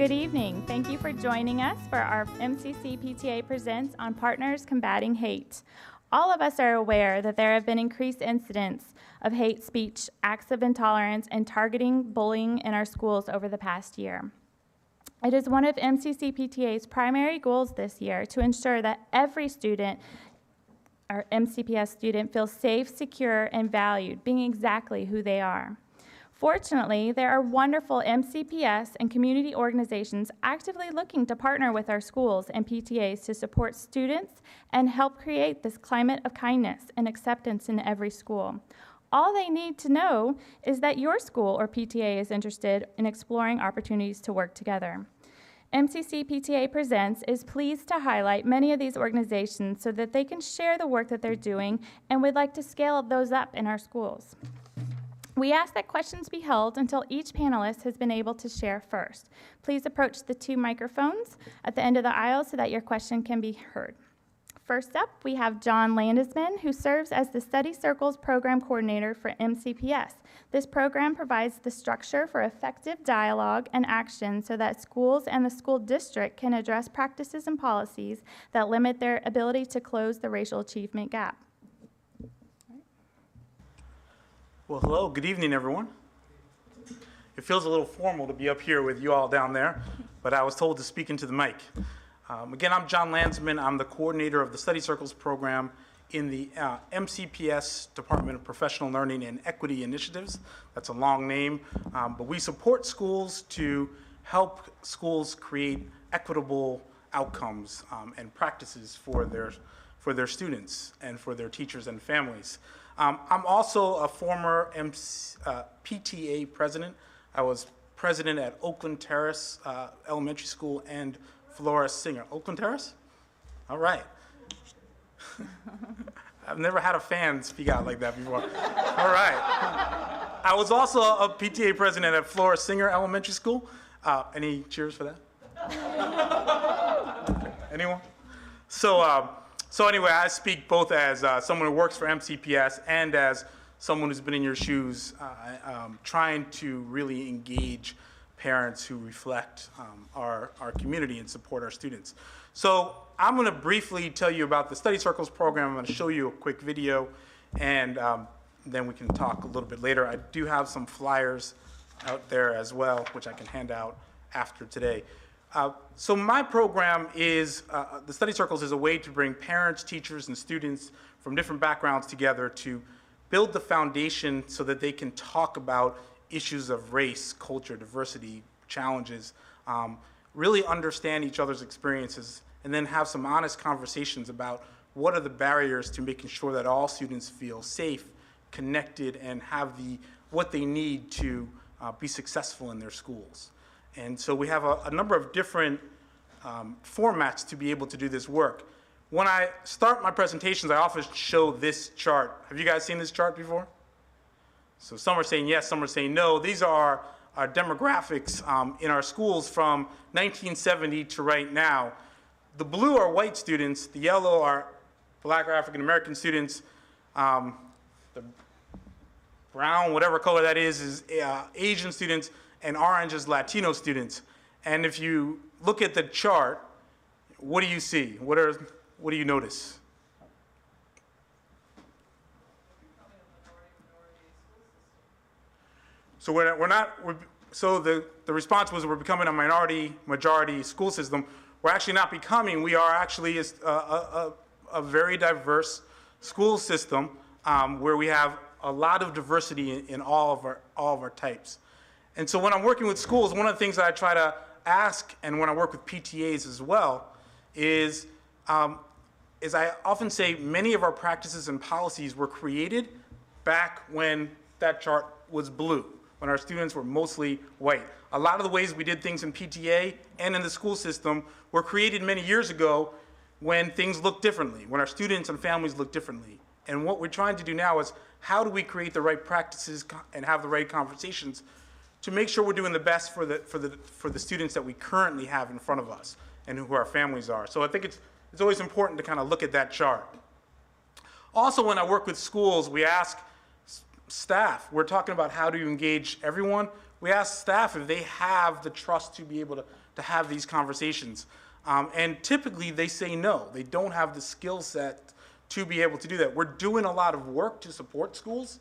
Good evening. Thank you for joining us for our MCCPTA Presents on Partners Combating Hate. All of us are aware that there have been increased incidents of hate speech, acts of intolerance, and targeting bullying in our schools over the past year. It is one of MCCPTA's primary goals this year to ensure that every student, or MCPS student, feels safe, secure, and valued, being exactly who they are. Fortunately, there are wonderful MCPS and community organizations actively looking to partner with our schools and PTAs to support students and help create this climate of kindness and acceptance in every school. All they need to know is that your school or PTA is interested in exploring opportunities to work together. MCCPTA Presents is pleased to highlight many of these organizations so that they can share the work that they're doing, and we'd like to scale those up in our schools. We ask that questions be held until each panelist has been able to share first. Please approach the two microphones at the end of the aisle so that your question can be heard. First up, we have John Landesman, who serves as the Study Circles Program Coordinator for MCPS. This program provides the structure for effective dialogue and action so that schools and the school district can address practices and policies that limit their ability to close the racial achievement gap. Well, hello, good evening, everyone. It feels a little formal to be up here with you all down there, but I was told to speak into the mic. Again, I'm John Landsman. I'm the coordinator of the Study Circles program in the MCPS Department of Professional Learning and Equity Initiatives. That's a long name, but we support schools to help schools create equitable outcomes and practices for their students and for their teachers and families. I'm also a former PTA president. I was president at Oakland Terrace Elementary School and Flora Singer. Oakland Terrace? All right. I've never had a fan speak out like that before. All right. I was also a PTA president at Flora Singer Elementary School. Any cheers for that? Okay. Anyone? So anyway, I speak both as someone who works for MCPS and as someone who's been in your shoes trying to really engage parents who reflect our community and support our students. So I'm going to briefly tell you about the Study Circles program. I'm going to show you a quick video, and then we can talk a little bit later. I do have some flyers out there as well, which I can hand out after today. So my program is, the Study Circles is a way to bring parents, teachers, and students from different backgrounds together to build the foundation so that they can talk about issues of race, culture, diversity, challenges, really understand each other's experiences, and then have some honest conversations about what are the barriers to making sure that all students feel safe, connected, and have what they need to be successful in their schools. And so we have a number of different formats to be able to do this work. When I start my presentations, I often show this chart. Have you guys seen this chart before? So some are saying yes, some are saying no. These are our demographics in our schools from 1970 to right now. The blue are white students, the yellow are Black or African American students, the brown, whatever color that is Asian students, and orange is Latino students. And if you look at the chart, what do you see? What do you notice? So so the response was we're becoming a majority school system. We're actually not becoming, we are actually a very diverse school system where we have a lot of diversity in all of our types. And so when I'm working with schools, one of the things that I try to ask, and when I work with PTAs as well, is I often say many of our practices and policies were created back when that chart was blue, when our students were mostly white. A lot of the ways we did things in PTA and in the school system were created many years ago when things looked differently, when our students and families looked differently. And what we're trying to do now is how do we create the right practices and have the right conversations to make sure we're doing the best for the students that we currently have in front of us and who our families are. So I think it's always important to kind of look at that chart. Also, when I work with schools, we ask staff, we're talking about how do you engage everyone. We ask staff if they have the trust to be able to have these conversations. And typically they say no. They don't have the skill set to be able to do that. We're doing a lot of work to support schools,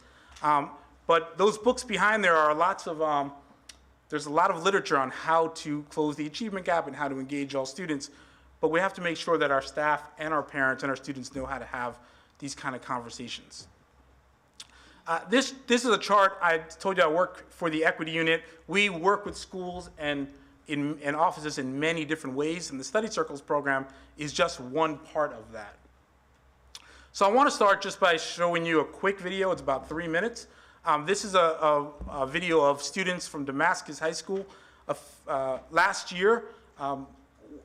but those books behind there are there's a lot of literature on how to close the achievement gap and how to engage all students, but we have to make sure that our staff and our parents and our students know how to have these kind of conversations. This is a chart. I told you I work for the equity unit. We work with schools and offices in many different ways, and the Study Circles program is just one part of that. So I want to start just by showing you a quick video. It's about 3 minutes. This is a video of students from Damascus High School. Last year,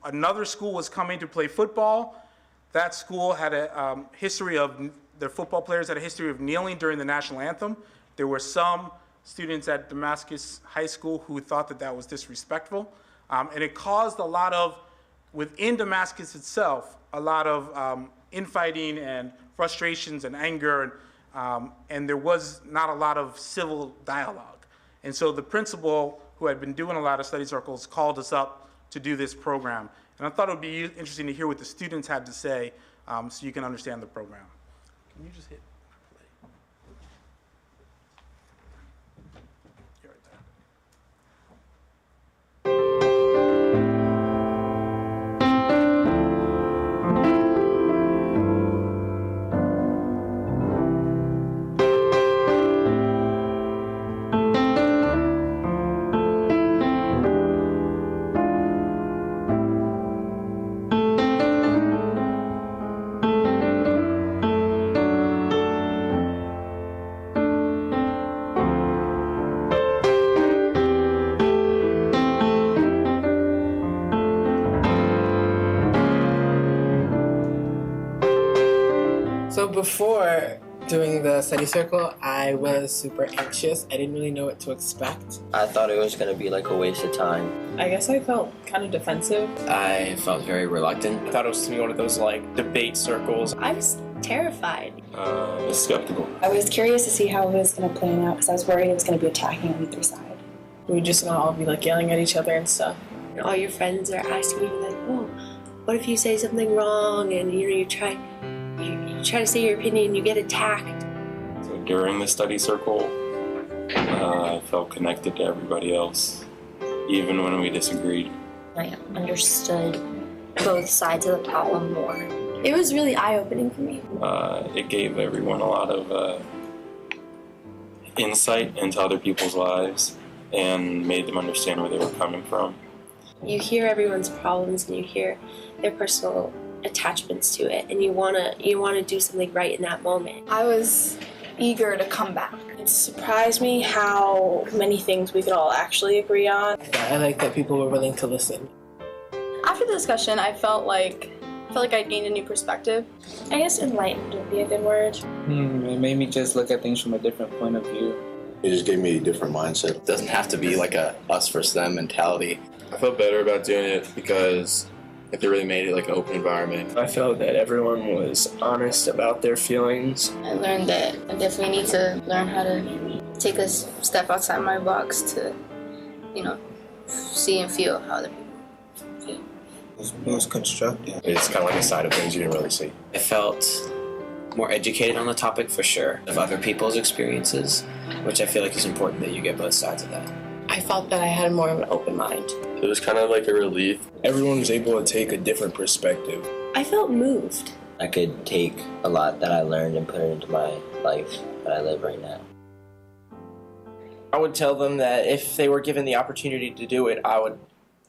another school was coming to play football. That school had a history of, their football players had a history of kneeling during the national anthem. There were some students at Damascus High School who thought that that was disrespectful. And it caused a lot of, within Damascus itself, a lot of infighting and frustrations and anger, and there was not a lot of civil dialogue. And so the principal, who had been doing a lot of study circles, called us up to do this program. And I thought it would be interesting to hear what the students had to say, so you can understand the program. Can you just hit play? You're right there. So before doing the study circle, I was super anxious. I didn't really know what to expect. I thought it was going to be like a waste of time. I guess I felt kind of defensive. I felt very reluctant. I thought it was going to be one of those like debate circles. I was terrified. Skeptical. I was curious to see how it was going to plan out because I was worried it was going to be attacking on either side. We were just gonna all be like yelling at each other and stuff. All your friends are asking you like, "Oh, what if you say something wrong?" And you try to say your opinion, and you get attacked. So during the study circle, I felt connected to everybody else, even when we disagreed. I understood both sides of the problem more. It was really eye-opening for me. It gave everyone a lot of insight into other people's lives and made them understand where they were coming from. You hear everyone's problems and you hear their personal attachments to it, and you wanna do something right in that moment. I was eager to come back. It surprised me how many things we could all actually agree on. I like that people were willing to listen. After the discussion, I felt like I gained a new perspective. I guess enlightened would be a good word. It made me just look at things from a different point of view. It just gave me a different mindset. It doesn't have to be like a us versus them mentality. I felt better about doing it because they really made it like an open environment. I felt that everyone was honest about their feelings. I learned that I definitely need to learn how to take a step outside my box to, see and feel how other people feel. It was constructive. It's kind of like a side of things you didn't really see. I felt more educated on the topic for sure, of other people's experiences, which I feel like is important that you get both sides of that. I felt that I had more of an open mind. It was kind of like a relief. Everyone was able to take a different perspective. I felt moved. I could take a lot that I learned and put it into my life that I live right now. I would tell them that if they were given the opportunity to do it, I would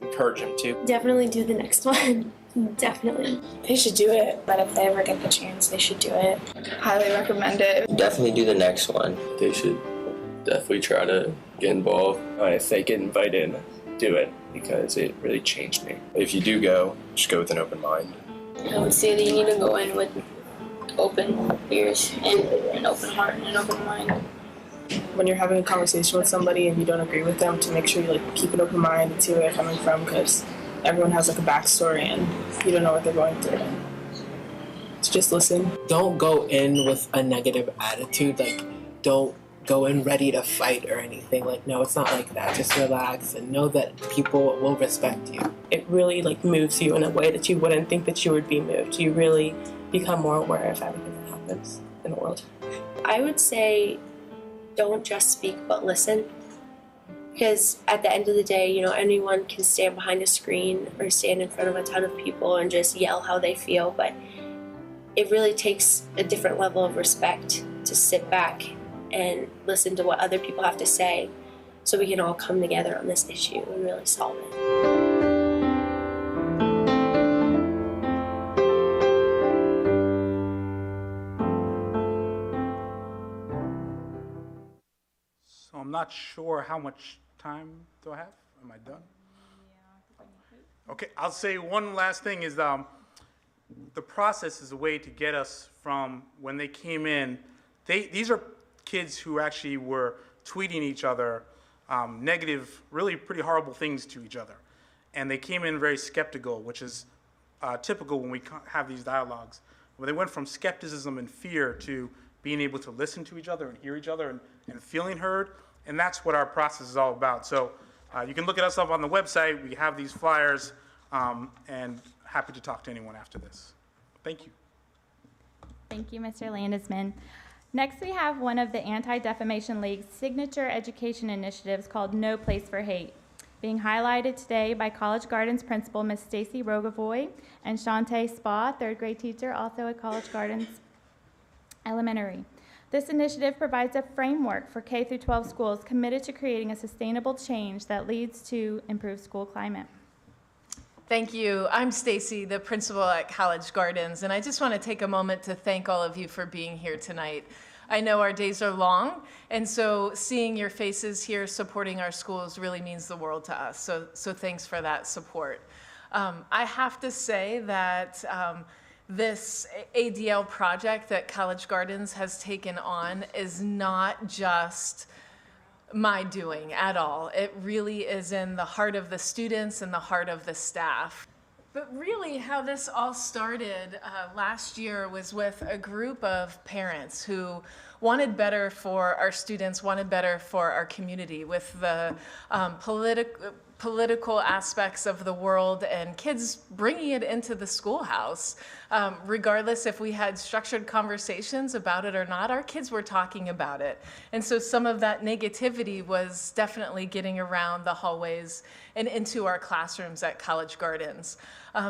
encourage them to. Definitely do the next one. Definitely. They should do it, but if they ever get the chance, they should do it. Highly recommend it. Definitely do the next one. They should definitely try to get involved. If they get invited, do it, because it really changed me. If you do go, just go with an open mind. I would say that you need to go in with open ears and an open heart and an open mind. When you're having a conversation with somebody and you don't agree with them, to make sure you keep an open mind and see where they're coming from, because everyone has a backstory and you don't know what they're going through. So just listen. Don't go in with a negative attitude. Don't go in ready to fight or anything. Like, no, it's not like that. Just relax and know that people will respect you. It really like moves you in a way that you wouldn't think that you would be moved. You really become more aware of everything that happens in the world. I would say don't just speak but listen, because at the end of the day, you know, anyone can stand behind a screen or stand in front of a ton of people and just yell how they feel, but it really takes a different level of respect to sit back and listen to what other people have to say so we can all come together on this issue and really solve it. So I'm not sure how much time do I have? Am I done? Okay, I'll say one last thing is the process is a way to get us from when they came in. These are kids who actually were tweeting each other negative, really pretty horrible things to each other. And they came in very skeptical, which is typical when we have these dialogues. When they went from skepticism and fear to being able to listen to each other and hear each other and feeling heard, and that's what our process is all about. So you can look at us up on the website. We have these flyers, and happy to talk to anyone after this. Thank you. Thank you, Mr. Landesman. Next, we have one of the Anti-Defamation League's signature education initiatives called No Place for Hate, being highlighted today by College Gardens principal, Ms. Stacy Rogavoy, and Shantae Spa, third grade teacher, also at College Gardens Elementary. This initiative provides a framework for K through 12 schools committed to creating a sustainable change that leads to improved school climate. Thank you. I'm Stacy, the principal at College Gardens, and I just want to take a moment to thank all of you for being here tonight. I know our days are long, and so seeing your faces here supporting our schools really means the world to us, so thanks for that support. I have to say that this ADL project that College Gardens has taken on is not just my doing at all. It really is in the heart of the students and the heart of the staff. But really how this all started last year was with a group of parents who wanted better for our students, wanted better for our community with the political aspects of the world and kids bringing it into the schoolhouse. Regardless if we had structured conversations about it or not, our kids were talking about it. And so some of that negativity was definitely getting around the hallways and into our classrooms at College Gardens.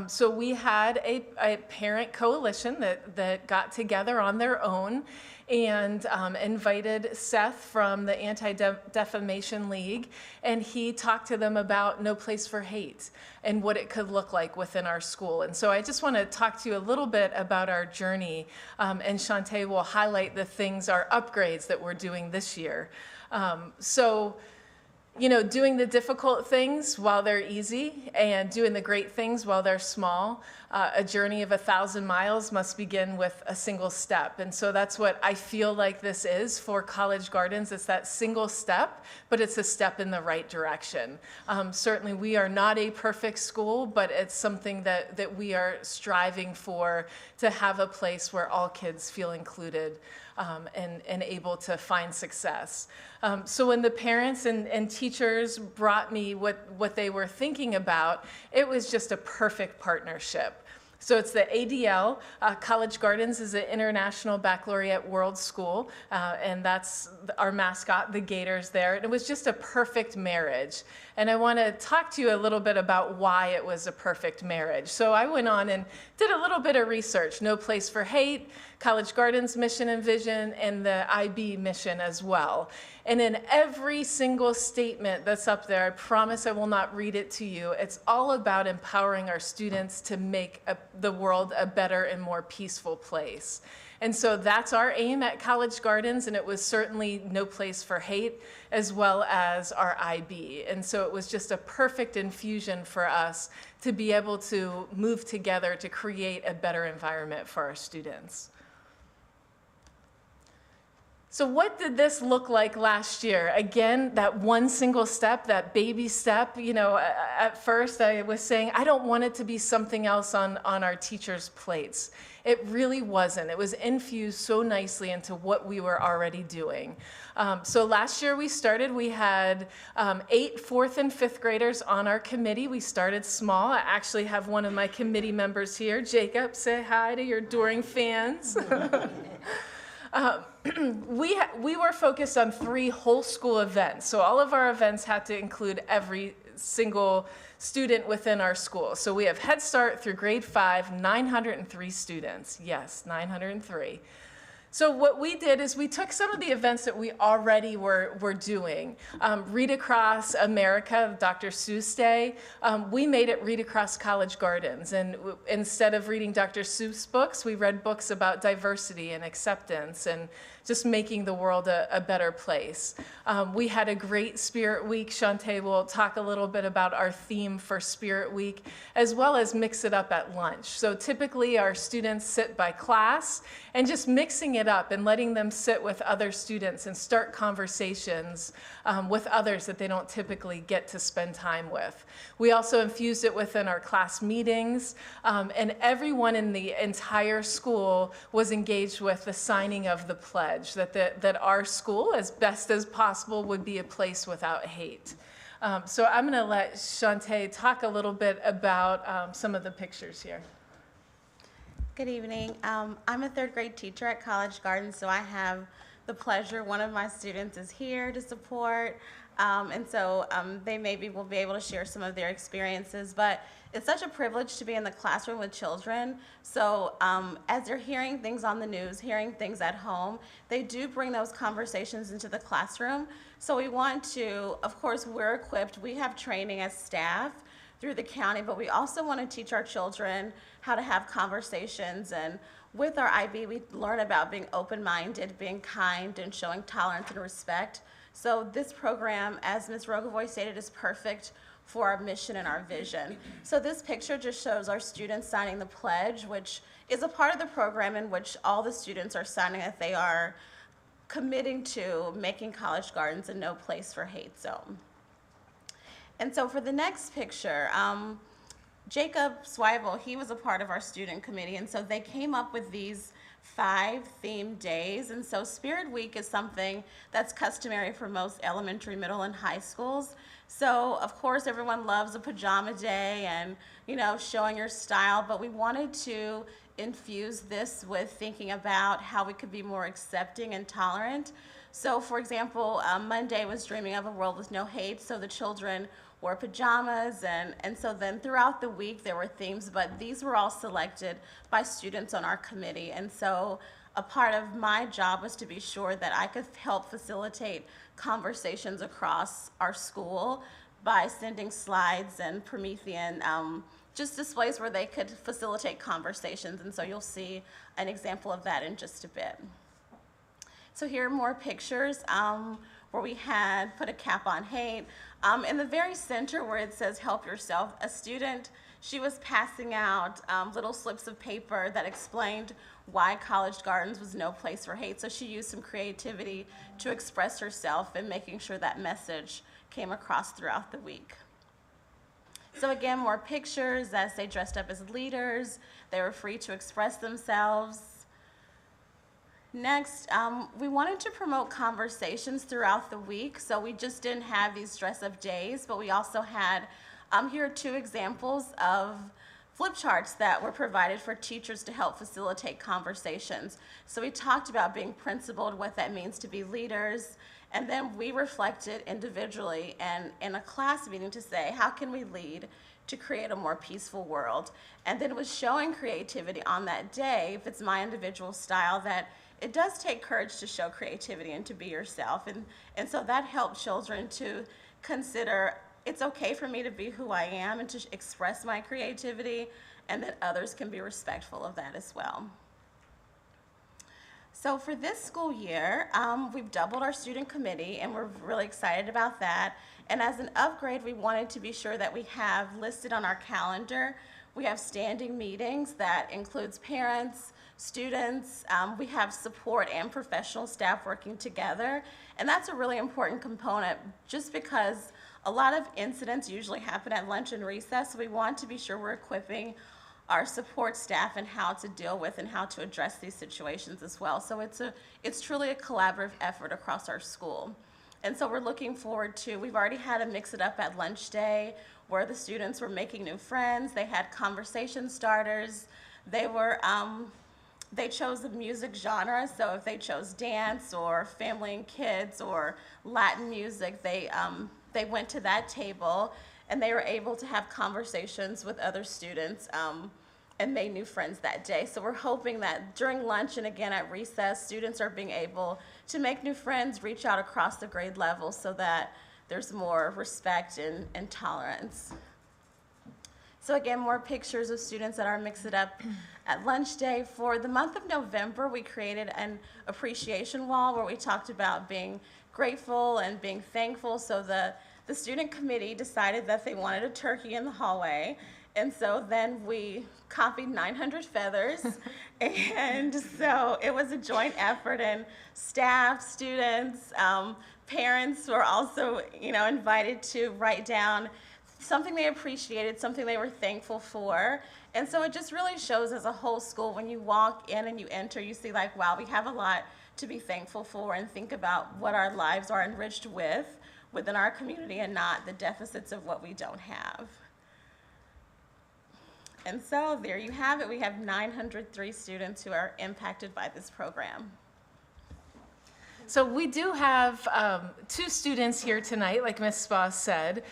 So we had a parent coalition that got together on their own and invited Seth from the Anti-Defamation League, and he talked to them about No Place for Hate and what it could look like within our school. And so I just want to talk to you a little bit about our journey, and Shantae will highlight the things, our upgrades that we're doing this year. You know, doing the difficult things while they're easy and doing the great things while they're small. A journey of 1,000 miles must begin with a single step. And so that's what I feel like this is for College Gardens. It's that single step, but it's a step in the right direction. Certainly we are not a perfect school, but it's something that we are striving for, to have a place where all kids feel included and able to find success. So when the parents and teachers brought me what they were thinking about, it was just a perfect partnership. So it's the ADL. College Gardens is an International Baccalaureate World School, and that's our mascot, the Gators there. And it was just a perfect marriage. And I want to talk to you a little bit about why it was a perfect marriage. So I went on and did a little bit of research. No Place for Hate, College Gardens mission and vision, and the IB mission as well. And in every single statement that's up there, I promise I will not read it to you, it's all about empowering our students to make the world a better and more peaceful place. And so that's our aim at College Gardens, and it was certainly No Place for Hate, as well as our IB. And so it was just a perfect infusion for us to be able to move together to create a better environment for our students. So what did this look like last year? Again, that one single step, that baby step, you know, at first I was saying, I don't want it to be something else on our teachers' plates. It really wasn't. It was infused so nicely into what we were already doing. So last year we had 8 4th and 5th graders on our committee. We started small. I actually have one of my committee members here. Jacob, say hi to your adoring fans. We were focused on 3 whole school events. So all of our events had to include every single student within our school. So we have Head Start through grade 5, 903 students. Yes, 903. So what we did is we took some of the events that we already were doing. Read Across America, Dr. Seuss Day, we made it Read Across College Gardens. And instead of reading Dr. Seuss books, we read books about diversity and acceptance and just making the world a better place. We had a great Spirit Week. Shantae will talk a little bit about our theme for Spirit Week, as well as mix it up at lunch. So typically our students sit by class, and just mixing it up and letting them sit with other students and start conversations with others that they don't typically get to spend time with. We also infused it within our class meetings, and everyone in the entire school was engaged with the signing of the pledge that our school, as best as possible, would be a place without hate. So I'm going to let Shantae talk a little bit about some of the pictures here. Good evening. I'm a 3rd grade teacher at College Gardens, so I have the pleasure, one of my students is here to support, and so they maybe will be able to share some of their experiences, but it's such a privilege to be in the classroom with children. So as they're hearing things on the news, hearing things at home, they do bring those conversations into the classroom. So we want to, of course, we're equipped, we have training as staff through the county, but we also want to teach our children how to have conversations. And with our IB, we learn about being open-minded, being kind, and showing tolerance and respect. So this program, as Ms. Rogovoy stated, is perfect for our mission and our vision. So this picture just shows our students signing the pledge, which is a part of the program in which all the students are signing that they are committing to making College Gardens a no place for hate zone. And so for the next picture, Jacob Swivel, he was a part of our student committee, and so they came up with these 5 themed days. And so Spirit Week is something that's customary for most elementary, middle, and high schools. So of course everyone loves a pajama day and, you know, showing your style, but we wanted to infuse this with thinking about how we could be more accepting and tolerant. So for example, Monday was Dreaming of a World with No Hate, so the children wore pajamas, and so then throughout the week there were themes, but these were all selected by students on our committee. And so a part of my job was to be sure that I could help facilitate conversations across our school by sending slides and Promethean just displays where they could facilitate conversations. And so you'll see an example of that in just a bit. So here are more pictures where we had put a cap on hate. In the very center where it says help yourself, a student, she was passing out little slips of paper that explained why College Gardens was no place for hate. So she used some creativity to express herself and making sure that message came across throughout the week. So again, more pictures as they dressed up as leaders. They were free to express themselves. Next, we wanted to promote conversations throughout the week, so we just didn't have these dress-up days, but we also had, here are 2 examples of flip charts that were provided for teachers to help facilitate conversations. So we talked about being principled, what that means to be leaders, and then we reflected individually and in a class meeting to say, how can we lead to create a more peaceful world? And then it was showing creativity on that day, if it's my individual style, that it does take courage to show creativity and to be yourself. And so that helped children to consider it's okay for me to be who I am and to express my creativity, and that others can be respectful of that as well. So for this school year, we've doubled our student committee, and we're really excited about that. And as an upgrade, we wanted to be sure that we have listed on our calendar, we have standing meetings that includes parents, students. We have support and professional staff working together, and that's a really important component just because a lot of incidents usually happen at lunch and recess, so we want to be sure we're equipping our support staff and how to deal with and how to address these situations as well. So it's truly a collaborative effort across our school. And so we're looking forward to, we've already had a Mix It Up at lunch day where the students were making new friends. They had conversation starters. They chose the music genre, so if they chose dance or family and kids or Latin music, they went to that table and they were able to have conversations with other students and made new friends that day. So we're hoping that during lunch and again at recess, students are being able to make new friends, reach out across the grade level so that there's more respect and tolerance. So again, more pictures of students at our Mix It Up at lunch day. For the month of November, we created an appreciation wall where we talked about being grateful and being thankful. So the student committee decided that they wanted a turkey in the hallway. And so then we copied 900 feathers. And so it was a joint effort, and staff, students, parents were also, invited to write down something they appreciated, something they were thankful for. And so it just really shows as a whole school, when you walk in and you enter, you see like, wow, we have a lot to be thankful for, and think about what our lives are enriched with within our community and not the deficits of what we don't have. And so there you have it. We have 903 students who are impacted by this program. So we do have 2 students here tonight, like Ms. Spa said.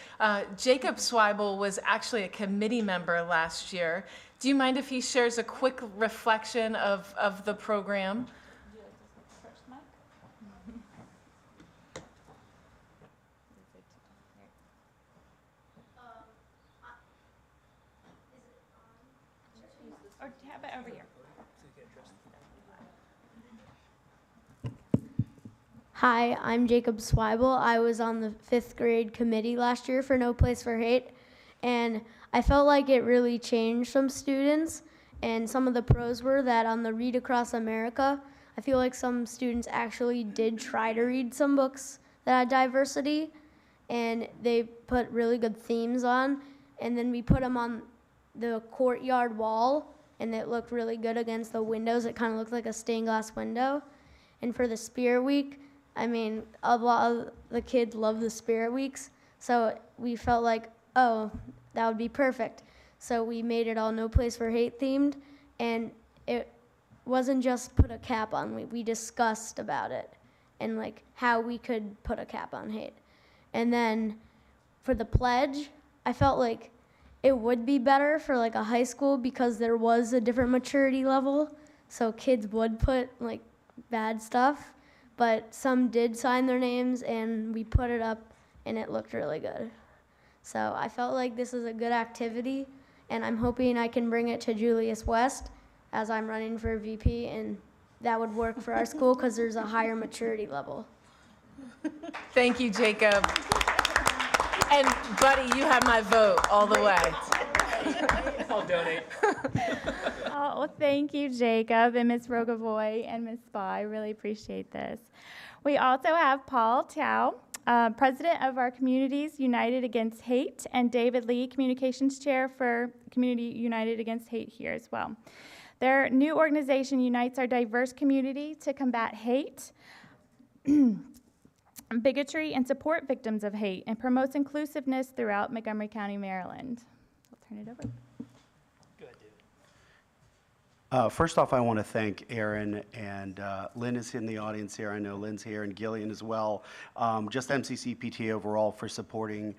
Jacob Swibel was actually a committee member last year. Do you mind if he shares a quick reflection of the program? Or have it over here. Hi, I'm Jacob Swibel. I was on the 5th grade committee last year for No Place for Hate, and I felt like it really changed some students, and some of the pros were that on the Read Across America, I feel like some students actually did try to read some books that had diversity, and they put really good themes on, and then we put them on the courtyard wall, and it looked really good against the windows. It kind of looked like a stained glass window. And for the Spirit Week, I mean, a lot of the kids love the Spirit Weeks, so we felt like, oh, that would be perfect. So we made it all No Place for Hate themed, and it wasn't just put a cap on. We discussed about it and like how we could put a cap on hate. And then for the pledge, I felt like it would be better for like a high school because there was a different maturity level, so kids would put like bad stuff. But some did sign their names, and we put it up, and it looked really good. So I felt like this is a good activity, and I'm hoping I can bring it to Julius West as I'm running for VP, and that would work for our school because there's a higher maturity level. Thank you, Jacob. And buddy, you have my vote all the way. I'll donate. Oh, well, thank you, Jacob and Ms. Rogovoy and Ms. Spa. I really appreciate this. We also have Paul Tao, President of our Communities United Against Hate, and David Lee, Communications Chair for Community United Against Hate here as well. Their new organization unites our diverse community to combat hate, bigotry, and support victims of hate, and promotes inclusiveness throughout Montgomery County, Maryland. I'll turn it over. First off, I want to thank Aaron, and Lynn is in the audience here. I know Lynn's here, and Gillian as well. Just MCCPTA overall for supporting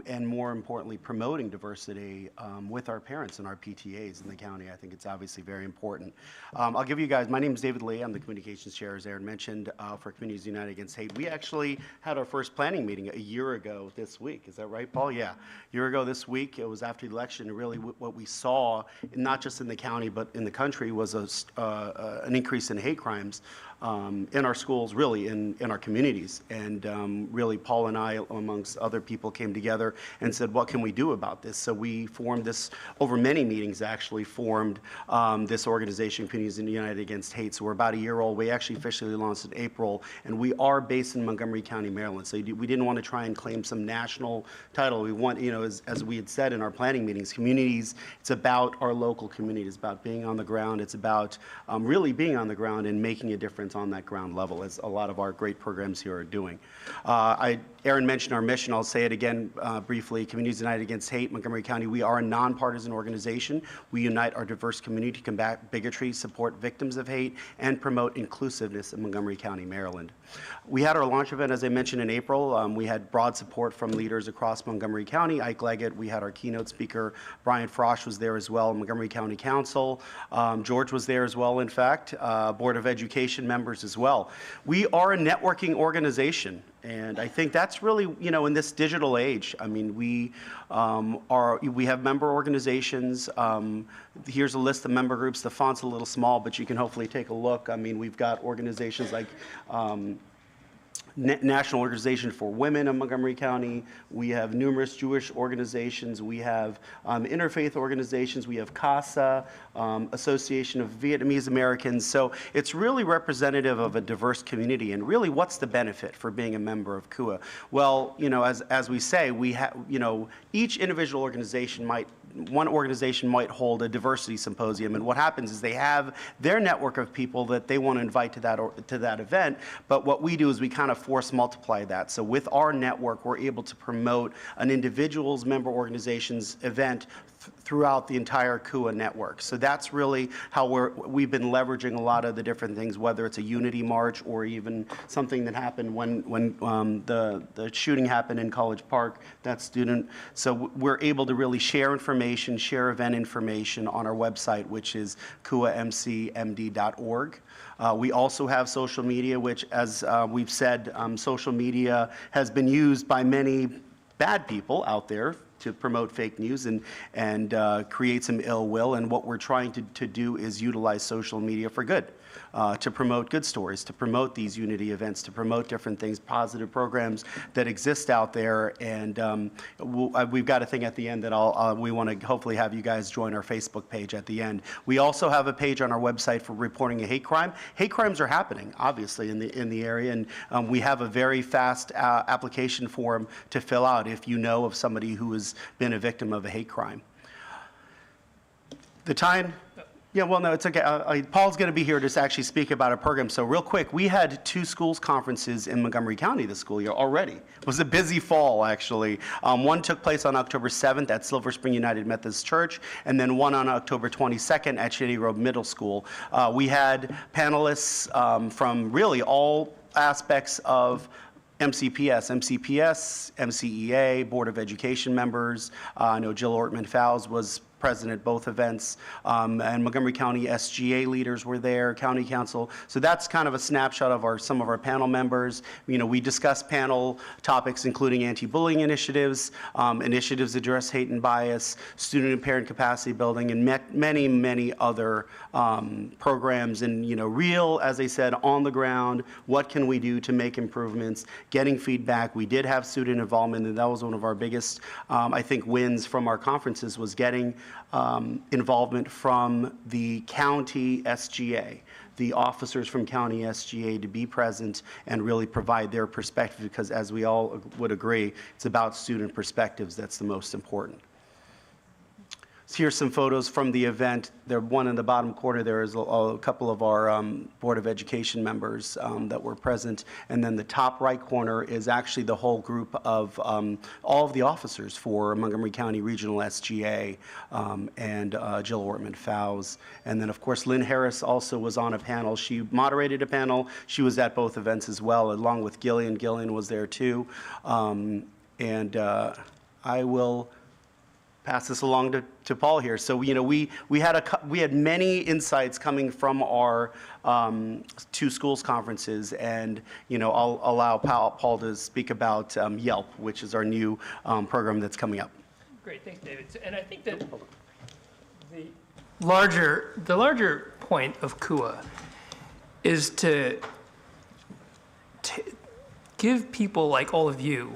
and more importantly, promoting diversity with our parents and our PTAs in the county. I think it's obviously very important. I'll give you guys, my name is David Lee. I'm the communications chair, as Aaron mentioned, for Communities United Against Hate. We actually had our first planning meeting a year ago this week. Is that right, Paul? Yeah. A year ago this week, it was after the election. Really what we saw, not just in the county, but in the country, was an increase in hate crimes in our schools, really in our communities. And really, Paul and I, amongst other people, came together and said, what can we do about this? So we formed this, over many meetings actually, formed this organization, Communities United Against Hate. So we're about a year old. We actually officially launched in April, and we are based in Montgomery County, Maryland. So we didn't want to try and claim some national title. We want, as we had said in our planning meetings, communities, it's about our local community. It's about being on the ground. It's about really being on the ground and making a difference on that ground level, as a lot of our great programs here are doing. Aaron mentioned our mission. I'll say it again briefly. Communities United Against Hate, Montgomery County. We are a nonpartisan organization. We unite our diverse community to combat bigotry, support victims of hate, and promote inclusiveness in Montgomery County, Maryland. We had our launch event, as I mentioned, in April. We had broad support from leaders across Montgomery County. Ike Leggett, we had our keynote speaker. Brian Frosch was there as well, Montgomery County Council. George was there as well, in fact. Board of Education members as well. We are a networking organization. And I think that's really, in this digital age, I mean, we have member organizations. Here's a list of member groups. The font's a little small, but you can hopefully take a look. I mean, we've got organizations like National Organization for Women in Montgomery County. We have numerous Jewish organizations. We have interfaith organizations. We have CASA, Association of Vietnamese Americans. So it's really representative of a diverse community. And really, what's the benefit for being a member of KUA? Well, as we say, we have, each individual organization one organization might hold a diversity symposium, and what happens is they have their network of people that they want to invite to that event, but what we do is we kind of force multiply that. So with our network, we're able to promote an individual's member organization's event throughout the entire KUA network. So that's really how we've been leveraging a lot of the different things, whether it's a unity march or even something that happened when the shooting happened in College Park, that student. So we're able to really share information, share event information on our website, which is kuamcmd.org. We also have social media, which, as we've said, social media has been used by many bad people out there to promote fake news and create some ill will. And what we're trying to do is utilize social media for good, to promote good stories, to promote these unity events, to promote different things, positive programs that exist out there. And we've got a thing at the end that we want to hopefully have you guys join our Facebook page at the end. We also have a page on our website for reporting a hate crime. Hate crimes are happening, obviously, in the area, and we have a very fast application form to fill out if you know of somebody who has been a victim of a hate crime. The time. Yeah, well, no, it's okay. Paul's going to be here to actually speak about a program. So real quick, we had 2 schools conferences in Montgomery County this school year already. It was a busy fall, actually. One took place on October 7th at Silver Spring United Methodist Church, and then one on October 22nd at Shady Grove Middle School. We had panelists from really all aspects of MCPS, MCEA, Board of Education members. I know Jill Ortman-Fowles was present at both events, and Montgomery County SGA leaders were there, County Council. So that's kind of a snapshot of some of our panel members. We discussed panel topics including anti-bullying initiatives, initiatives that address hate and bias, student and parent capacity building, and many, many other programs. And real, as I said, on the ground, what can we do to make improvements, getting feedback. We did have student involvement, and that was one of our biggest, I think, wins from our conferences, was getting involvement from the county SGA, the officers from county SGA, to be present and really provide their perspective, because as we all would agree, it's about student perspectives that's the most important. So here's some photos from the event. There, one in the bottom corner there is a couple of our Board of Education members that were present. And then the top right corner is actually the whole group of all of the officers for Montgomery County Regional SGA and Jill Ortman-Fowles. And then, of course, Lynn Harris also was on a panel. She moderated a panel. She was at both events as well, along with Gillian. Gillian was there too. I will pass this along to Paul here. So we had many insights coming from our 2 schools conferences, and I'll allow Paul to speak about Yelp, which is our new program that's coming up. Great, thanks, David. And I think that the larger point of KUA is to give people like all of you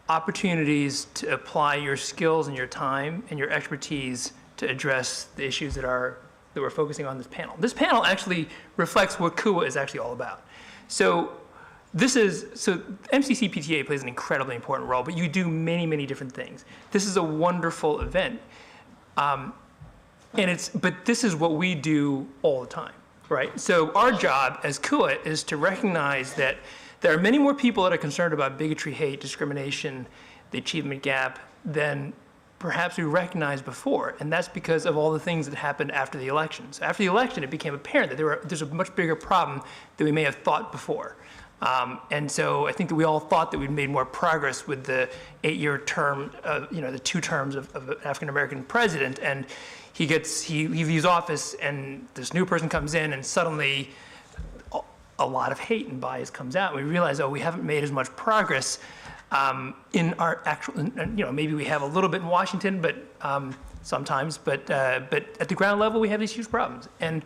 opportunities to apply your skills and your time and your expertise to address the issues that we're focusing on this panel. This panel actually reflects what KUA is actually all about. So MCCPTA plays an incredibly important role, but you do many, many different things. This is a wonderful event. But this is what we do all the time, right? So our job as KUA is to recognize that there are many more people that are concerned about bigotry, hate, discrimination, the achievement gap than perhaps we recognized before. And that's because of all the things that happened after the elections. After the election, it became apparent that there's a much bigger problem than we may have thought before. And so I think that we all thought that we'd made more progress with the 8-year term, the 2 terms of an African-American president. And he leaves office and this new person comes in and suddenly a lot of hate and bias comes out. We realize, we haven't made as much progress in our actual, maybe we have a little bit in Washington, but sometimes, but at the ground level, we have these huge problems. And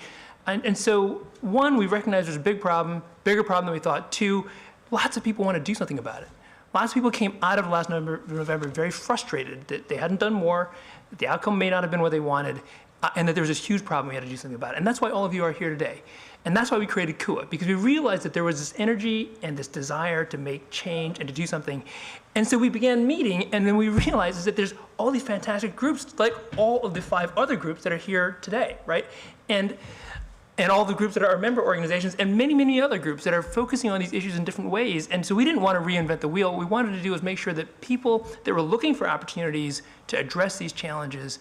so, one, we recognize there's a bigger problem than we thought. 2, lots of people want to do something about it. Lots of people came out of last November very frustrated that they hadn't done more, that the outcome may not have been what they wanted, and that there was this huge problem we had to do something about it. And that's why all of you are here today. And that's why we created KUA, because we realized that there was this energy and this desire to make change and to do something. And so we began meeting, and then we realized that there's all these fantastic groups, like all of the 5 other groups that are here today, right? And all the groups that are our member organizations, and many, many other groups that are focusing on these issues in different ways. And so we didn't want to reinvent the wheel. What we wanted to do was make sure that people that were looking for opportunities to address these challenges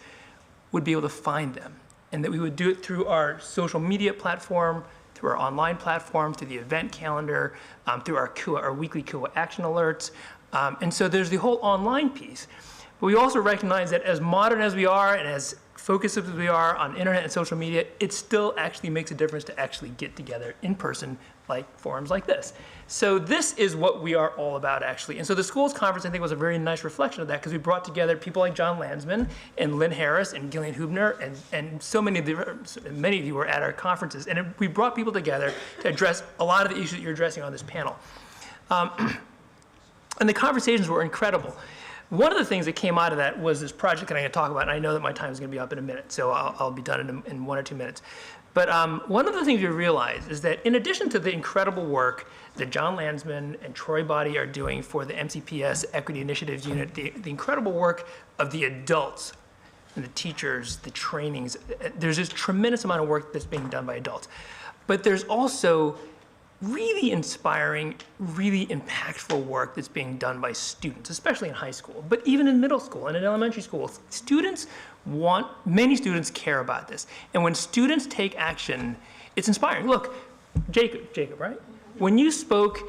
would be able to find them, and that we would do it through our social media platform, through our online platform, through the event calendar, through our weekly KUA action alerts. And so there's the whole online piece. But we also recognize that as modern as we are and as focused as we are on internet and social media, it still actually makes a difference to actually get together in person, like forums like this. So this is what we are all about, actually. And so the schools conference, I think, was a very nice reflection of that, because we brought together people like John Landsman and Lynn Harris and Gillian Hubner, and so many of you were at our conferences. And we brought people together to address a lot of the issues that you're addressing on this panel. And the conversations were incredible. One of the things that came out of that was this project that I'm going to talk about, and I know that my time is going to be up in a minute, so I'll be done in 1 or 2 minutes. But one of the things we realized is that in addition to the incredible work that John Landsman and Troy Body are doing for the MCPS Equity Initiatives Unit, the incredible work of the adults and the teachers, the trainings, there's this tremendous amount of work that's being done by adults. But there's also really inspiring, really impactful work that's being done by students, especially in high school, but even in middle school and in elementary school. Many students care about this. And when students take action, it's inspiring. Look, Jacob, right? When you spoke,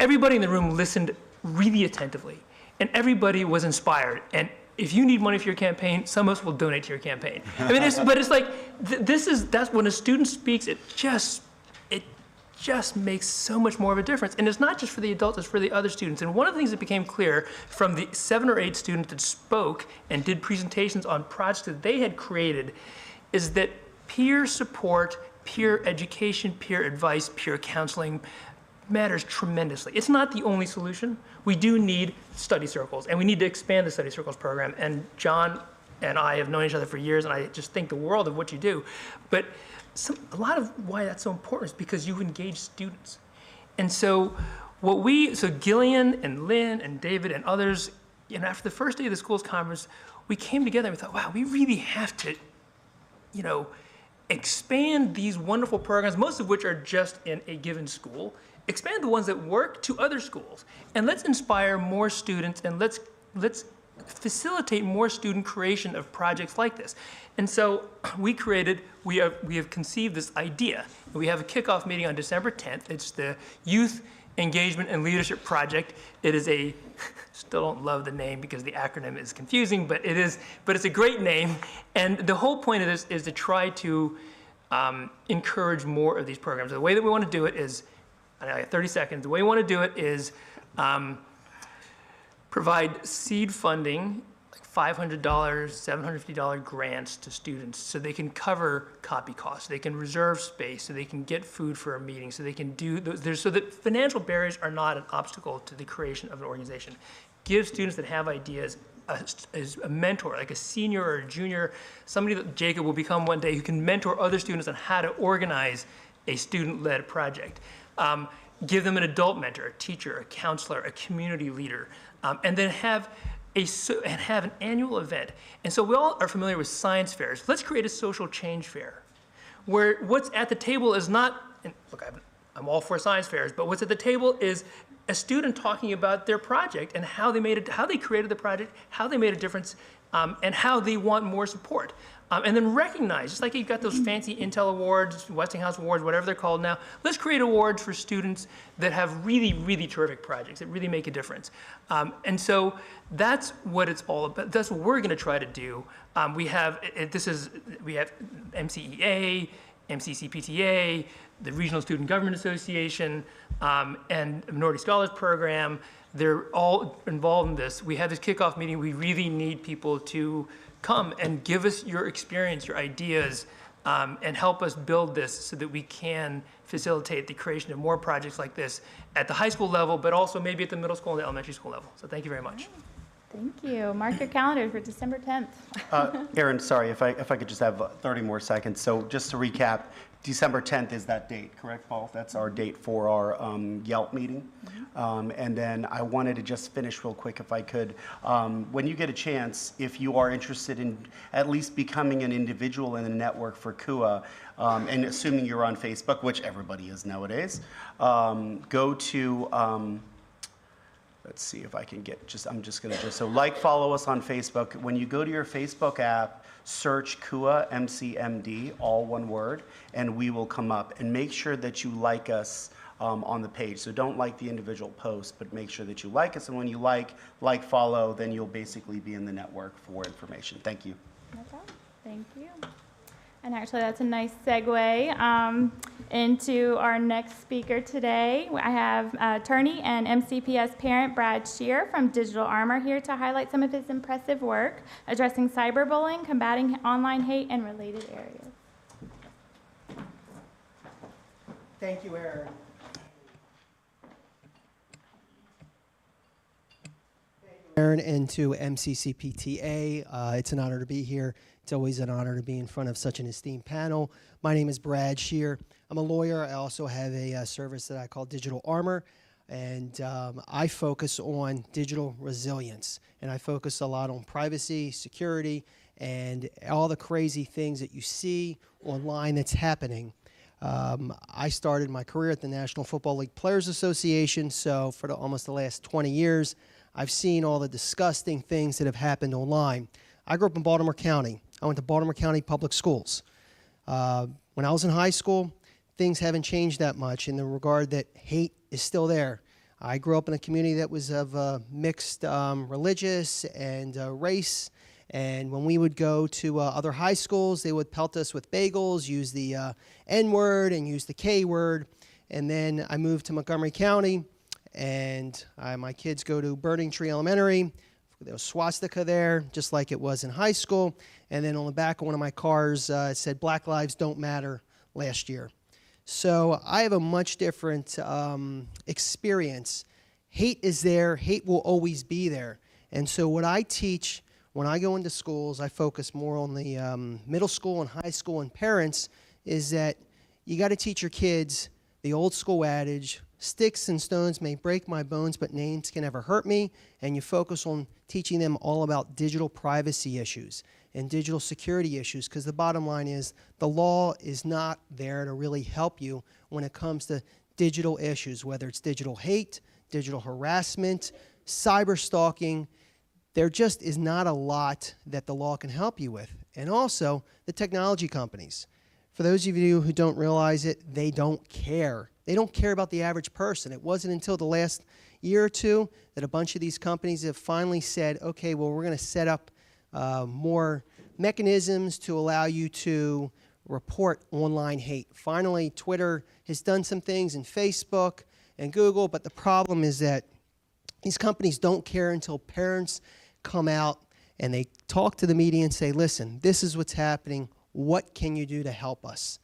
everybody in the room listened really attentively, and everybody was inspired. And if you need money for your campaign, some of us will donate to your campaign. I mean, but it's like, that's when a student speaks, it just makes so much more of a difference. And it's not just for the adults, it's for the other students. And one of the things that became clear from the 7 or 8 students that spoke and did presentations on projects that they had created is that peer support, peer education, peer advice, peer counseling matters tremendously. It's not the only solution. We do need study circles, and we need to expand the study circles program. And John and I have known each other for years, and I just think the world of what you do. But a lot of why that's so important is because you engage students. And so Gillian and Lynn and David and others, after the first day of the schools conference, we came together and we thought, wow, we really have to, expand these wonderful programs, most of which are just in a given school, expand the ones that work to other schools, and let's inspire more students, and let's facilitate more student creation of projects like this. And so we have conceived this idea. We have a kickoff meeting on December 10th. It's the Youth Engagement and Leadership Project. It is still don't love the name because the acronym is confusing, but it's a great name. And the whole point of this is to try to encourage more of these programs. The way that we want to do it is, I have 30 seconds. The way we want to do it is provide seed funding, like $500, $750 grants to students so they can cover copy costs, they can reserve space, so they can get food for a meeting, so they can do those, so that financial barriers are not an obstacle to the creation of an organization. give students that have ideas a mentor, like a senior or a junior, somebody that Jacob will become one day who can mentor other students on how to organize a student-led project. Give them an adult mentor, a teacher, a counselor, a community leader, and then have an annual event. And so we all are familiar with science fairs. Let's create a social change fair where what's at the table is not, and look, I'm all for science fairs, but what's at the table is a student talking about their project and how they made it, how they created the project, how they made a difference, and how they want more support. And then recognize, just like you've got those fancy Intel Awards, Westinghouse Awards, whatever they're called now, let's create awards for students that have really, really terrific projects that really make a difference. And so that's what it's all about. That's what we're going to try to do. We have MCEA, MCCPTA, the Regional Student Government Association, and Minority Scholars Program. They're all involved in this. We have this kickoff meeting. We really need people to come and give us your experience, your ideas, and help us build this so that we can facilitate the creation of more projects like this at the high school level, but also maybe at the middle school and the elementary school level. So thank you very much. Thank you. Mark your calendars for December 10th. Aaron, sorry, if I could just have 30 more seconds. So just to recap, December 10th is that date, correct, Paul? That's our date for our Yelp meeting. And then I wanted to just finish real quick, if I could. When you get a chance, if you are interested in at least becoming an individual in the network for KUA, and assuming you're on Facebook, which everybody is nowadays, go to, let's see if I can get, so like, follow us on Facebook. When you go to your Facebook app, search KUA MCMD, all one word, and we will come up. And make sure that you like us on the page. So don't like the individual posts, but make sure that you like us. And when you like, follow, then you'll basically be in the network for information. Thank you. No problem. Thank you. And actually, that's a nice segue into our next speaker today. I have attorney and MCPS parent Brad Shear from Digital Armor here to highlight some of his impressive work addressing cyberbullying, combating online hate, and related areas. Thank you, Aaron. Aaron, and to MCCPTA. It's an honor to be here. It's always an honor to be in front of such an esteemed panel. My name is Brad Shear. I'm a lawyer. I also have a service that I call Digital Armor, and I focus on digital resilience. And I focus a lot on privacy, security, and all the crazy things that you see online that's happening. I started my career at the National Football League Players Association, so for almost the last 20 years, I've seen all the disgusting things that have happened online. I grew up in Baltimore County. I went to Baltimore County Public Schools. When I was in high school, things haven't changed that much in the regard that hate is still there. I grew up in a community that was of mixed religious and race, and when we would go to other high schools, they would pelt us with bagels, use the N-word and use the K-word. And then I moved to Montgomery County, and my kids go to Burning Tree Elementary. There was swastika there, just like it was in high school. And then on the back of one of my cars, it said, "Black Lives Don't Matter," last year. So I have a much different experience. Hate is there. Hate will always be there. And so what I teach when I go into schools, I focus more on the middle school and high school and parents, is that you got to teach your kids the old school adage, sticks and stones may break my bones, but names can never hurt me. And you focus on teaching them all about digital privacy issues and digital security issues, because the bottom line is the law is not there to really help you when it comes to digital issues, whether it's digital hate, digital harassment, cyber stalking. There just is not a lot that the law can help you with. And also, the technology companies. For those of you who don't realize it, they don't care. They don't care about the average person. It wasn't until the last year or two that a bunch of these companies have finally said, okay, well, we're going to set up more mechanisms to allow you to report online hate. Finally, Twitter has done some things, and Facebook and Google, but the problem is that these companies don't care until parents come out and they talk to the media and say, listen, this is what's happening. What can you do to help us?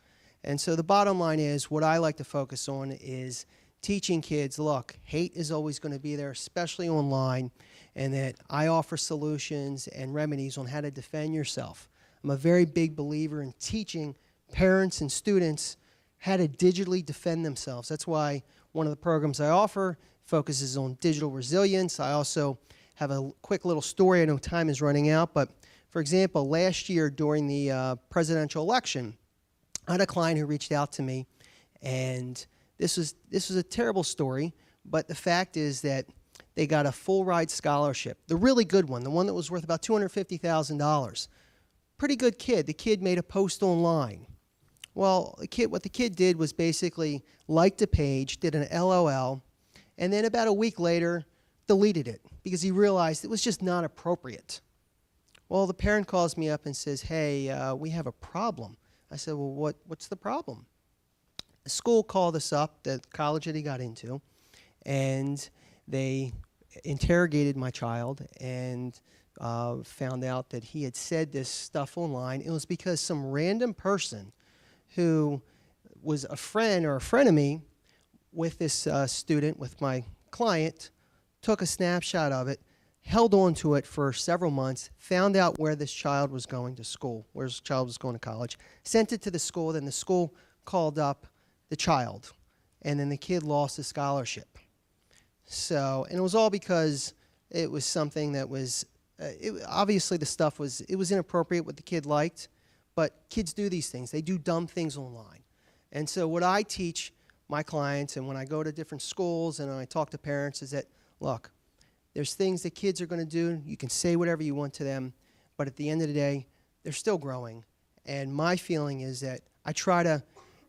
And so the bottom line is, what I like to focus on is teaching kids, look, hate is always going to be there, especially online, and that I offer solutions and remedies on how to defend yourself. I'm a very big believer in teaching parents and students how to digitally defend themselves. That's why one of the programs I offer focuses on digital resilience. I also have a quick little story. I know time is running out, but for example, last year during the presidential election, I had a client who reached out to me, and this was a terrible story, but the fact is that they got a full ride scholarship, the really good one, the one that was worth about $250,000. Pretty good kid. The kid made a post online. Well, what the kid did was basically liked a page, did an LOL, and then about a week later deleted it because he realized it was just not appropriate. Well, the parent calls me up and says, hey, we have a problem. I said, well, what's the problem? The school called us up, the college that he got into, and they interrogated my child and found out that he had said this stuff online. It was because some random person who was a friend or a frenemy with this student, with my client, took a snapshot of it, held on to it for several months, found out where this child was going to school, where this child was going to college, sent it to the school, then the school called up the child, and then the kid lost his scholarship. So, and it was all because it was something that was, obviously the stuff was, it was inappropriate what the kid liked, but kids do these things. They do dumb things online. And so what I teach my clients, and when I go to different schools and I talk to parents, is that, look, there's things that kids are going to do. You can say whatever you want to them, but at the end of the day, they're still growing. And my feeling is that I try to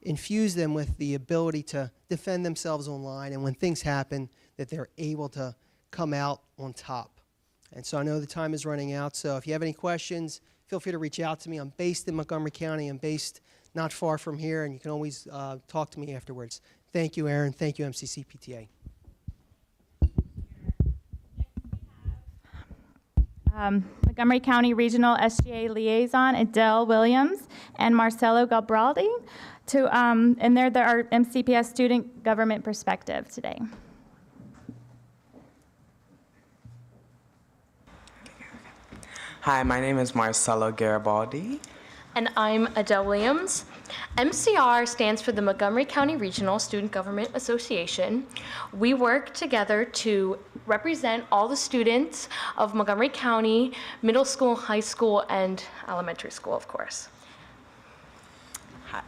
infuse them with the ability to defend themselves online, and when things happen, that they're able to come out on top. And so I know the time is running out, so if you have any questions, feel free to reach out to me. I'm based in Montgomery County. I'm based not far from here, and you can always talk to me afterwards. Thank you, Aaron. Thank you, MCCPTA. Montgomery County Regional SGA Liaison Adele Williams and Marcelo Galbraldi, and they're our MCPS Student Government Perspective today. Hi, my name is Marcelo Garibaldi. And I'm Adele Williams. MCR stands for the Montgomery County Regional Student Government Association. We work together to represent all the students of Montgomery County, middle school, high school, and elementary school, of course. Hi.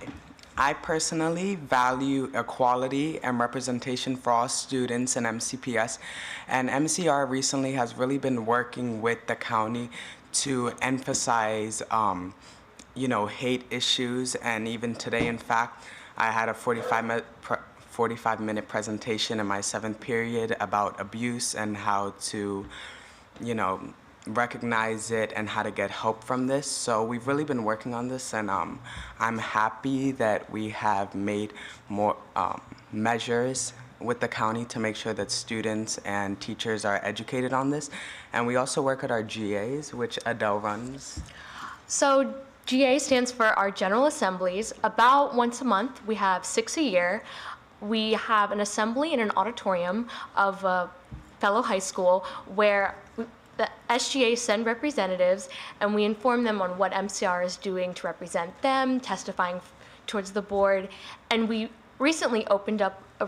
I personally value equality and representation for all students in MCPS, and MCR recently has really been working with the county to emphasize hate issues, and even today, in fact, I had a 45-minute presentation in my 7th period about abuse and how to, recognize it and how to get help from this. So we've really been working on this, and I'm happy that we have made more measures with the county to make sure that students and teachers are educated on this. And we also work at our GAs, which Adele runs. So GA stands for our General Assemblies. About once a month, we have 6 a year. We have an assembly in an auditorium of a fellow high school where the SGA send representatives, and we inform them on what MCR is doing to represent them, testifying towards the board. And we recently opened up a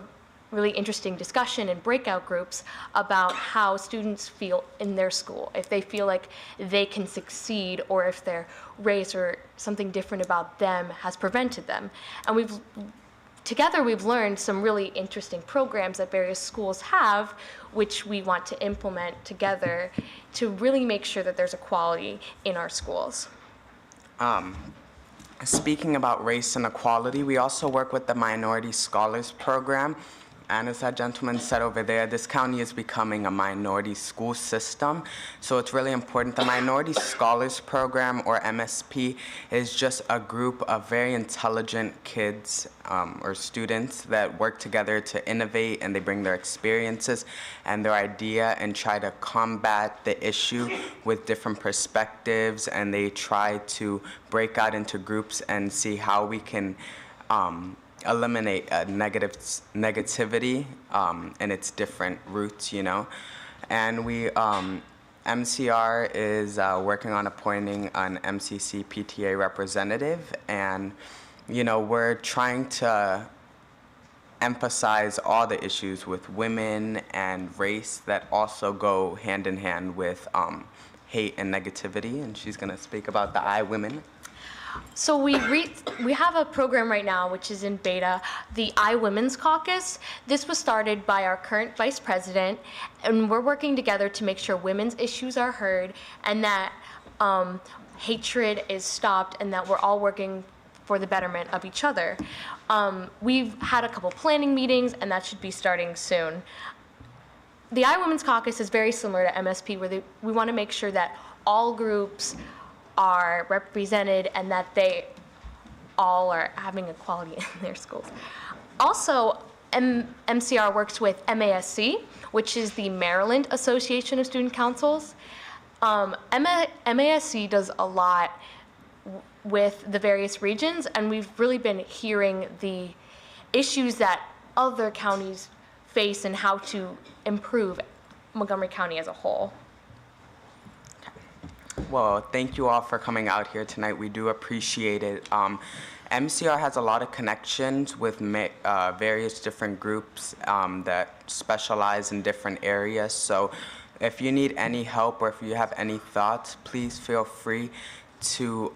really interesting discussion in breakout groups about how students feel in their school, if they feel like they can succeed, or if their race or something different about them has prevented them. And together we've learned some really interesting programs that various schools have, which we want to implement together to really make sure that there's equality in our schools. Speaking about race and equality, we also work with the Minority Scholars Program. And as that gentleman said over there, this county is becoming a minority school system. So it's really important. The Minority Scholars Program, or MSP, is just a group of very intelligent kids or students that work together to innovate, and they bring their experiences and their idea and try to combat the issue with different perspectives, and they try to break out into groups and see how we can eliminate negativity and its different roots, And we, MCR is working on appointing an MCCPTA representative, and, we're trying to emphasize all the issues with women and race that also go hand in hand with hate and negativity, and she's going to speak about the I Women. So we have a program right now which is in beta, the I Women's Caucus. This was started by our current vice president, and we're working together to make sure women's issues are heard and that hatred is stopped and that we're all working for the betterment of each other. We've had a couple planning meetings, and that should be starting soon. The I Women's Caucus is very similar to MSP, where we want to make sure that all groups are represented and that they all are having equality in their schools. Also, MCR works with MASC, which is the Maryland Association of Student Councils. MASC does a lot with the various regions, and we've really been hearing the issues that other counties face and how to improve Montgomery County as a whole. Well, thank you all for coming out here tonight. We do appreciate it. MCR has a lot of connections with various different groups that specialize in different areas. So if you need any help or if you have any thoughts, please feel free to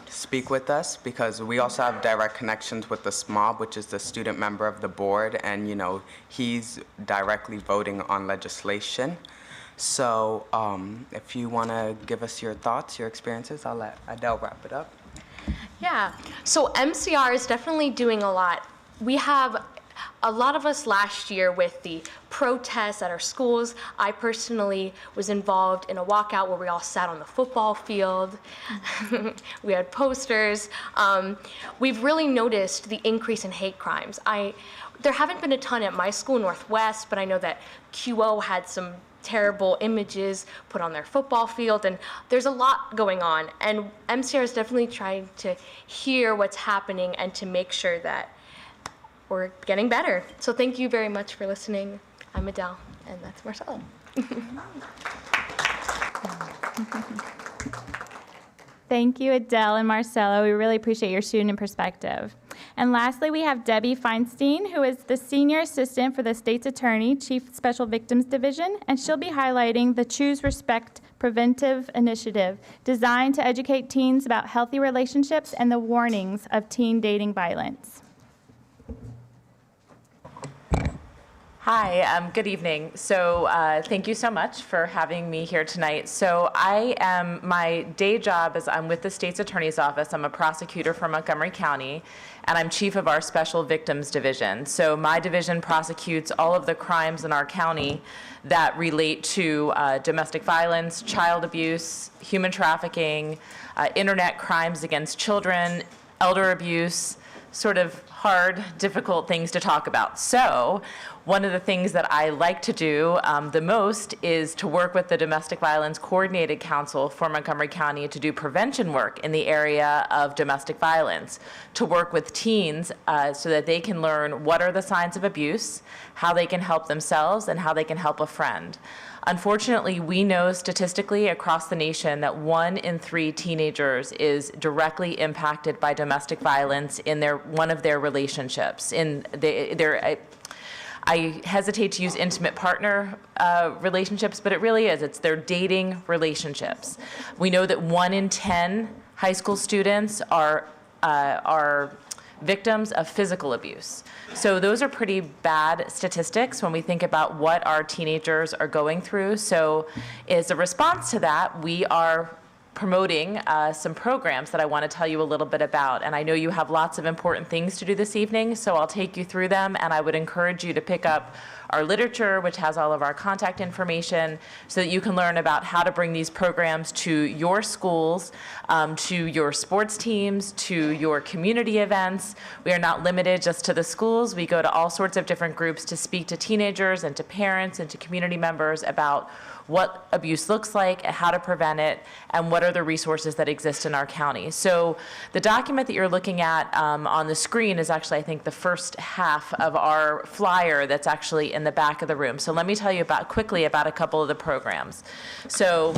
speak with us, because we also have direct connections with the SMOB, which is the student member of the board, and he's directly voting on legislation. So if you want to give us your thoughts, your experiences, I'll let Adele wrap it up. Yeah, so MCR is definitely doing a lot. We have a lot of us last year with the protests at our schools. I personally was involved in a walkout where we all sat on the football field. We had posters. We've really noticed the increase in hate crimes. There haven't been a ton at my school, Northwest, but I know that QO had some terrible images put on their football field, and there's a lot going on. And MCR is definitely trying to hear what's happening and to make sure that we're getting better. So thank you very much for listening. I'm Adele, and that's Marcella. Thank you, Adele and Marcelo. We really appreciate your student perspective. And lastly, we have Debbie Feinstein, who is the Senior Assistant for the State's Attorney, Chief Special Victims Division, and she'll be highlighting the Choose Respect Preventive Initiative, designed to educate teens about healthy relationships and the warnings of teen dating violence. Hi, good evening. So thank you so much for having me here tonight. So my day job is I'm with the State's Attorney's Office. I'm a prosecutor for Montgomery County, and I'm chief of our Special Victims Division. So my division prosecutes all of the crimes in our county that relate to domestic violence, child abuse, human trafficking, internet crimes against children, elder abuse, sort of hard, difficult things to talk about. So one of the things that I like to do the most is to work with the Domestic Violence Coordinated Council for Montgomery County to do prevention work in the area of domestic violence, to work with teens so that they can learn what are the signs of abuse, how they can help themselves, and how they can help a friend. Unfortunately, we know statistically across the nation that 1 in 3 teenagers is directly impacted by domestic violence in one of their relationships. I hesitate to use intimate partner relationships, but it really is. It's their dating relationships. We know that 1 in 10 high school students are victims of physical abuse. So those are pretty bad statistics when we think about what our teenagers are going through. So as a response to that, we are promoting some programs that I want to tell you a little bit about. And I know you have lots of important things to do this evening, so I'll take you through them, and I would encourage you to pick up our literature, which has all of our contact information, so that you can learn about how to bring these programs to your schools, to your sports teams, to your community events. We are not limited just to the schools. We go to all sorts of different groups to speak to teenagers and to parents and to community members about what abuse looks like, how to prevent it, and what are the resources that exist in our county. So the document that you're looking at on the screen is actually, I think, the first half of our flyer that's actually in the back of the room. So let me tell you quickly about a couple of the programs. So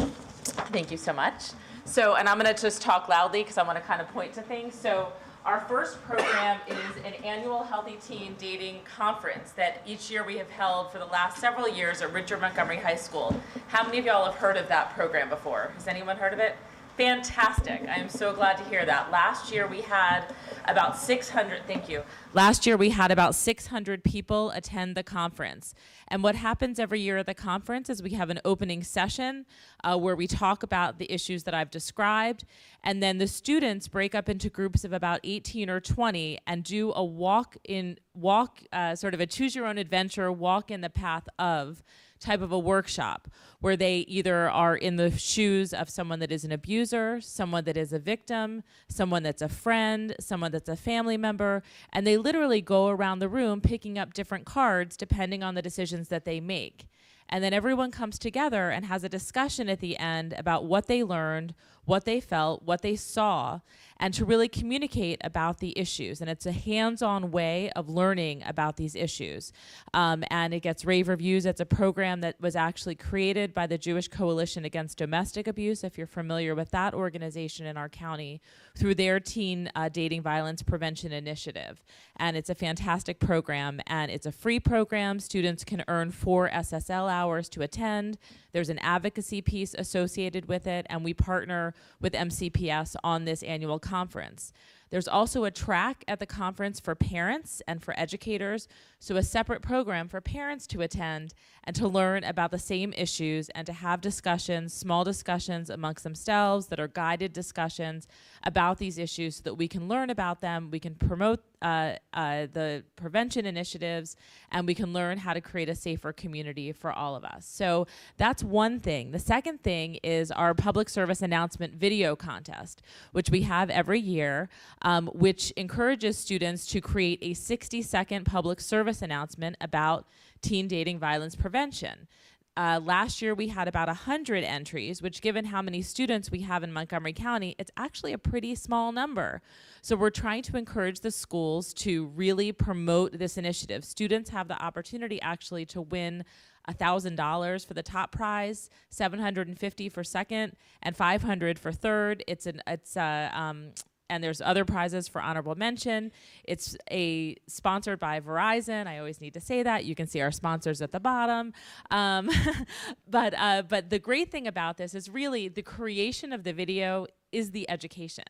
thank you so much. So, and I'm going to just talk loudly because I want to kind of point to things. So our first program is an annual Healthy Teen Dating Conference that each year we have held for the last several years at Richard Montgomery High School. How many of y'all have heard of that program before? Has anyone heard of it? Fantastic. I am so glad to hear that. Last year we had about 600, thank you. Last year we had about 600 people attend the conference. And what happens every year at the conference is we have an opening session where we talk about the issues that I've described. And then the students break up into groups of about 18 or 20 and do a sort of a choose your own adventure, walk in the path of type of a workshop where they either are in the shoes of someone that is an abuser, someone that is a victim, someone that's a friend, someone that's a family member, and they literally go around the room picking up different cards depending on the decisions that they make. And then everyone comes together and has a discussion at the end about what they learned, what they felt, what they saw, and to really communicate about the issues. And it's a hands-on way of learning about these issues. And it gets rave reviews. It's a program that was actually created by the Jewish Coalition Against Domestic Abuse, if you're familiar with that organization in our county, through their Teen Dating Violence Prevention Initiative. And it's a fantastic program, and it's a free program. Students can earn 4 SSL hours to attend. There's an advocacy piece associated with it, and we partner with MCPS on this annual conference. There's also a track at the conference for parents and for educators, so a separate program for parents to attend and to learn about the same issues and to have discussions, small discussions amongst themselves that are guided discussions about these issues so that we can learn about them, we can promote the prevention initiatives, and we can learn how to create a safer community for all of us. So that's one thing. The second thing is our public service announcement video contest, which we have every year, which encourages students to create a 60-second public service announcement about teen dating violence prevention. Last year we had about 100 entries, which given how many students we have in Montgomery County, it's actually a pretty small number. So we're trying to encourage the schools to really promote this initiative. Students have the opportunity actually to win $1,000 for the top prize, $750 for second, and $500 for third. And there's other prizes for honorable mention. It's sponsored by Verizon. I always need to say that. You can see our sponsors at the bottom. But the great thing about this is really the creation of the video is the education.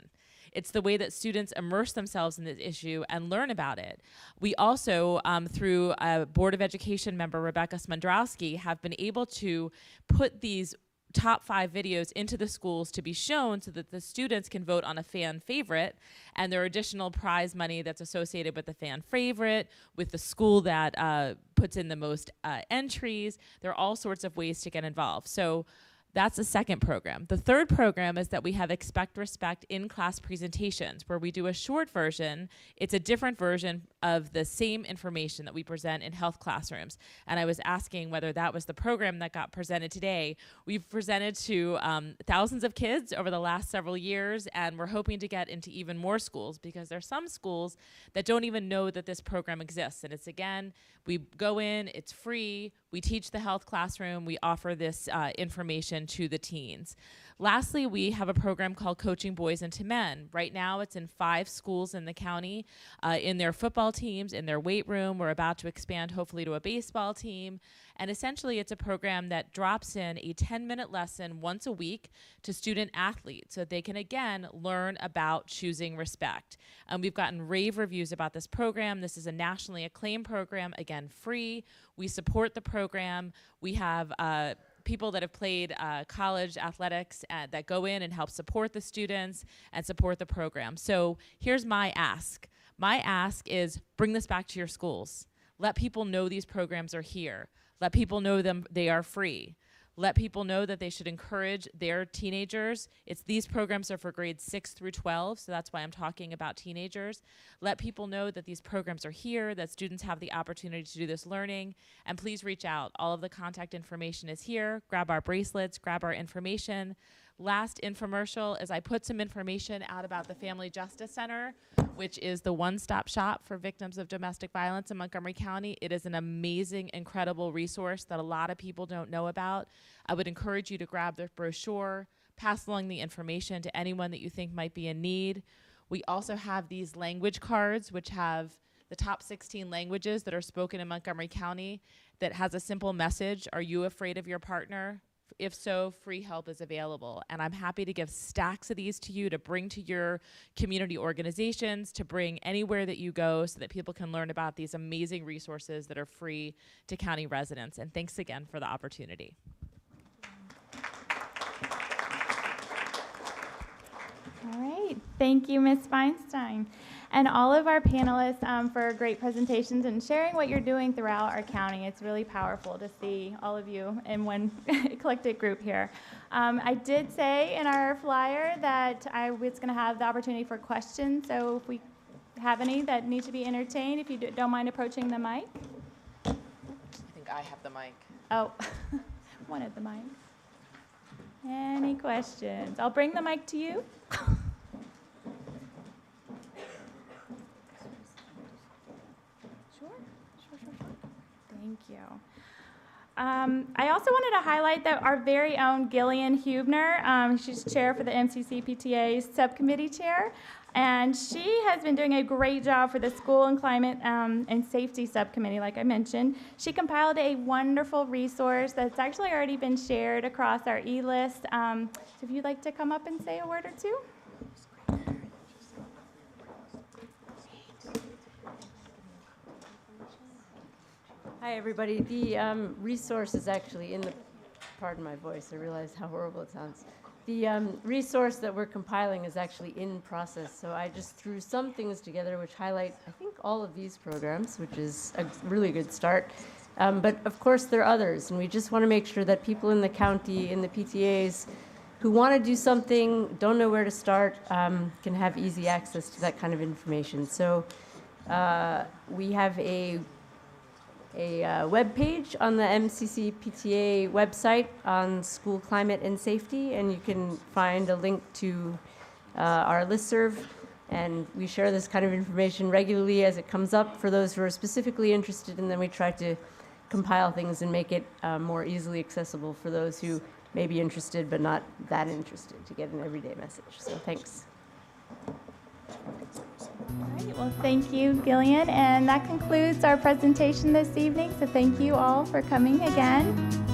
It's the way that students immerse themselves in this issue and learn about it. We also, through a Board of Education member, Rebecca Smondrowski, have been able to put these top 5 videos into the schools to be shown so that the students can vote on a fan favorite, and there are additional prize money that's associated with the fan favorite, with the school that puts in the most entries. There are all sorts of ways to get involved. So that's the second program. The third program is that we have Expect Respect in-class presentations, where we do a short version. It's a different version of the same information that we present in health classrooms. And I was asking whether that was the program that got presented today. We've presented to thousands of kids over the last several years, and we're hoping to get into even more schools, because there are some schools that don't even know that this program exists. And it's, again, we go in, it's free, we teach the health classroom, we offer this information to the teens. Lastly, we have a program called Coaching Boys into Men. Right now, it's in 5 schools in the county, in their football teams, in their weight room. We're about to expand, hopefully, to a baseball team. And essentially, it's a program that drops in a 10-minute lesson once a week to student athletes so that they can, again, learn about choosing respect. We've gotten rave reviews about this program. This is a nationally acclaimed program, again, free. We support the program. We have people that have played college athletics that go in and help support the students and support the program. So here's my ask. My ask is bring this back to your schools. Let people know these programs are here. Let people know they are free. Let people know that they should encourage their teenagers. These programs are for grades 6 through 12, so that's why I'm talking about teenagers. Let people know that these programs are here, that students have the opportunity to do this learning, and please reach out. All of the contact information is here. Grab our bracelets, grab our information. Last infomercial is I put some information out about the Family Justice Center, which is the one-stop shop for victims of domestic violence in Montgomery County. It is an amazing, incredible resource that a lot of people don't know about. I would encourage you to grab the brochure, pass along the information to anyone that you think might be in need. We also have these language cards, which have the top 16 languages that are spoken in Montgomery County, that has a simple message: are you afraid of your partner? If so, free help is available. And I'm happy to give stacks of these to you to bring to your community organizations, to bring anywhere that you go, so that people can learn about these amazing resources that are free to county residents. And thanks again for the opportunity. All right, thank you, Ms. Feinstein, and all of our panelists for great presentations and sharing what you're doing throughout our county. It's really powerful to see all of you in one eclectic group here. I did say in our flyer that I was going to have the opportunity for questions, so if we have any that need to be entertained, if you don't mind approaching the mic. I think I have the mic. Oh, wanted the mic. Any questions? I'll bring the mic to you. Sure. Thank you. I also wanted to highlight that our very own Gillian Hubner, she's chair for the MCCPTA subcommittee chair, and she has been doing a great job for the School and Climate and Safety Subcommittee, like I mentioned. She compiled a wonderful resource that's actually already been shared across our e-list. So if you'd like to come up and say a word or two. Hi, everybody. The resource is actually in the, pardon my voice, I realize how horrible it sounds. The resource that we're compiling is actually in process, so I just threw some things together which highlight, I think, all of these programs, which is a really good start. But of course, there are others, and we just want to make sure that people in the county, in the PTAs, who want to do something, don't know where to start, can have easy access to that kind of information. So we have a web page on the MCCPTA website on school climate and safety, and you can find a link to our listserv, and we share this kind of information regularly as it comes up for those who are specifically interested, and then we try to compile things and make it more easily accessible for those who may be interested but not that interested to get an everyday message. So thanks. All right, well, thank you, Gillian, and that concludes our presentation this evening, so thank you all for coming again.